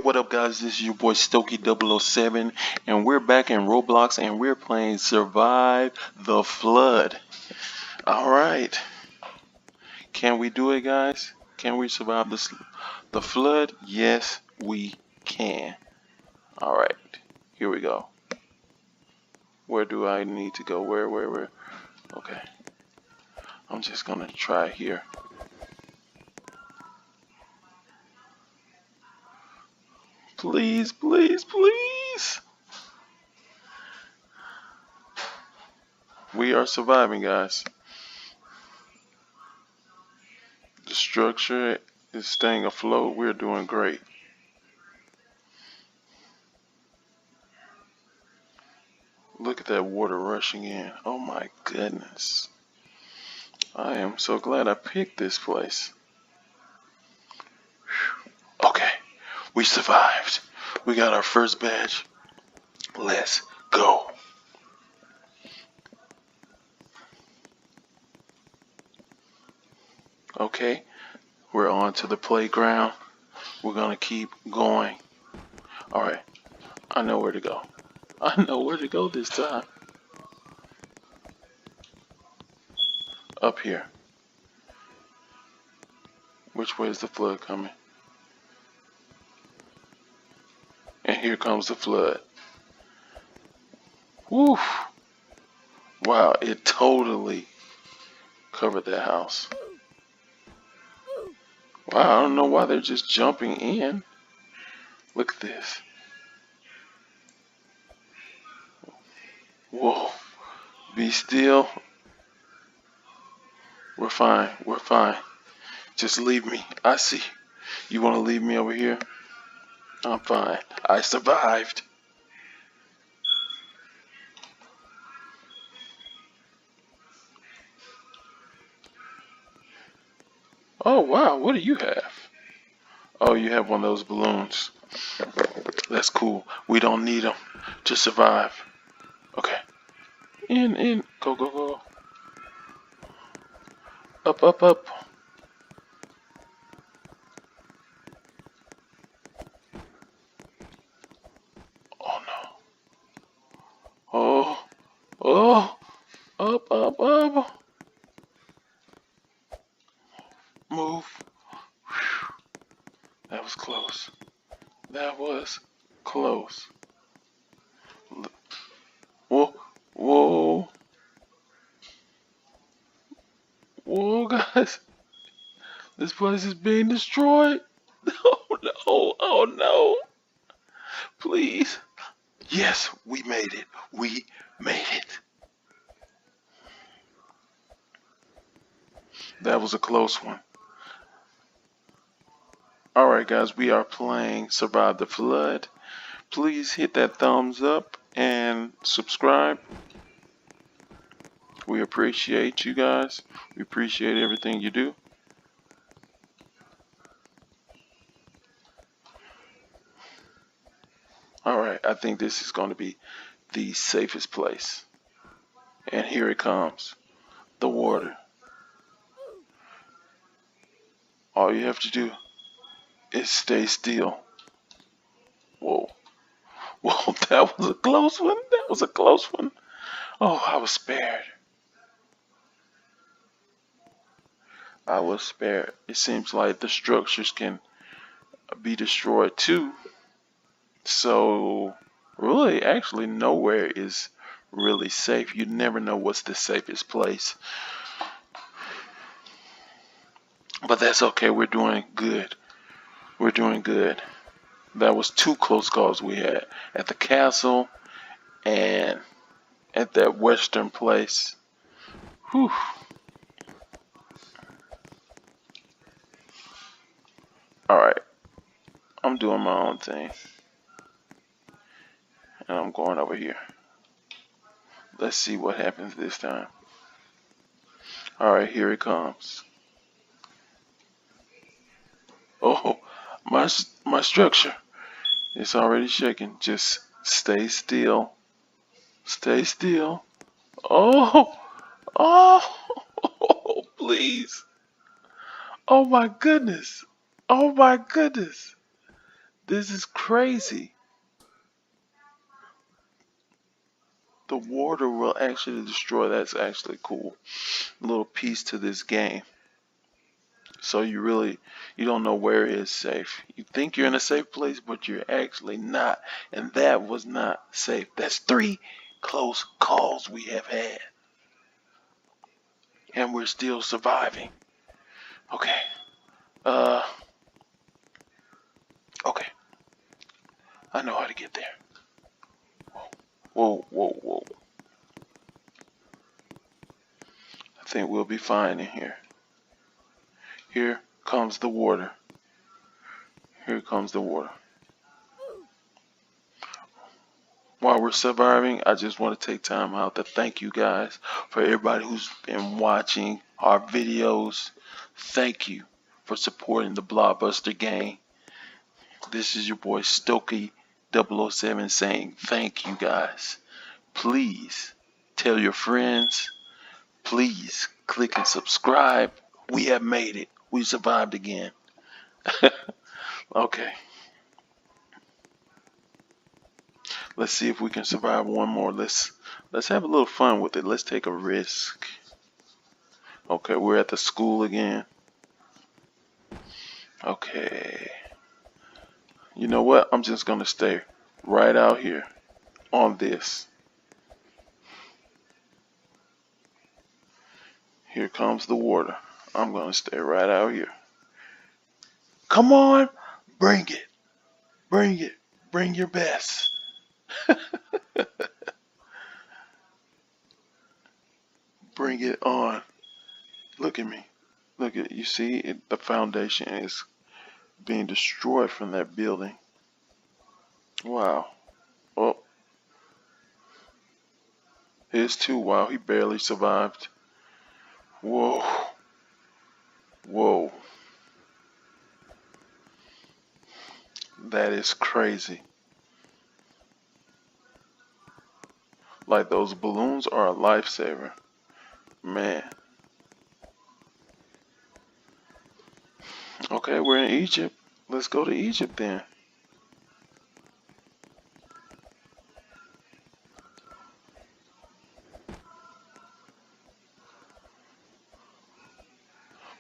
what up guys, this is your boy Stokey007 and we're back in Roblox and we're playing Survive the Flood. Alright, can we do it guys? Can we survive the flood? Yes, we can. Alright, here we go. Where do I need to go? Where? Okay, I'm just gonna try here. Please, please, please. We are surviving, guys. The structure is staying afloat. We're doing great. Look at that water rushing in. Oh my goodness. I am so glad I picked this place. Okay, we survived. We got our first badge. Let's go. Okay, we're on to the playground. We're gonna keep going. Alright, I know where to go. I know where to go this time. Up here. Which way is the flood coming? And here comes the flood. Woo! Wow, it totally covered that house. Wow, I don't know why they're just jumping in. Look at this. Whoa. Be still. We're fine. We're fine. Just leave me. I see. You want to leave me over here? I'm fine. I survived. Oh, wow. What do you have? Oh, you have one of those balloons. That's cool. We don't need them to survive. Okay. In. Go. Up. Oh, no. Oh. Up. Move. Whew. That was close. That was close. Whoa, guys. This place is being destroyed. Oh no. Please. Yes, we made it. We made it. That was a close one. Alright guys, we are playing Survive the Flood. Please hit that thumbs up and subscribe. We appreciate you guys. We appreciate everything you do. Alright, I think this is going to be the safest place. And here it comes. The water. All you have to do is stay still. Whoa, that was a close one. Oh, I was spared. It seems like the structures can be destroyed too. So, really, actually, nowhere is really safe. You never know what's the safest place. But that's okay. We're doing good. That was two close calls we had at the castle and at that western place. Whew. Alright, I'm doing my own thing. And I'm going over here. Let's see what happens this time. Alright, here it comes. Oh, my structure. It's already shaking. Just stay still. Stay still. Oh, please. Oh my goodness. This is crazy. The water will actually destroy. That's actually cool. A little piece to this game. So you don't know where is safe. You think you're in a safe place, but you're actually not. And that was not safe. That's 3 close calls we have had. And we're still surviving. Okay. Uh okay. I know how to get there. Whoa, whoa, whoa. I think we'll be fine in here. Here comes the water. Here comes the water. While we're surviving, I just want to take time out to thank you guys for everybody who's been watching our videos. Thank you for supporting the Blockbuster gang. This is your boy Stokey 007 saying thank you guys. Please tell your friends. Please click and subscribe. We have made it. We survived again. Okay. Let's see if we can survive one more. Let's have a little fun with it. Let's take a risk. Okay, we're at the school again. Okay. You know what? I'm just gonna stay right out here on this. Here comes the water. I'm gonna stay right out here. Come on, bring it. Bring it. Bring your best. Bring it on. Look at me. Look at you see it, the foundation is being destroyed from that building. Wow. Oh, his too. Wow, he barely survived. Whoa. Whoa. That is crazy. Like those balloons are a lifesaver. Man. Okay, we're in Egypt. Let's go to Egypt then.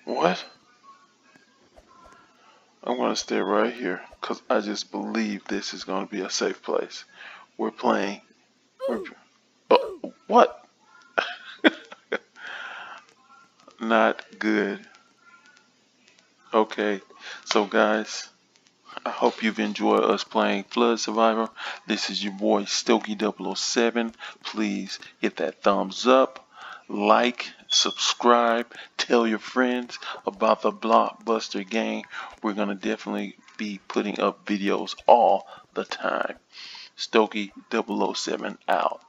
What? I'm going to stay right here because I just believe this is going to be a safe place. We're playing. Oh, what? Not good. Okay, so guys, I hope you've enjoyed us playing Flood Survivor. This is your boy Stokey 007. Please hit that thumbs up, like, subscribe, tell your friends about the Blockbuster gang. We're going to definitely be putting up videos all the time. Stokey 007 out.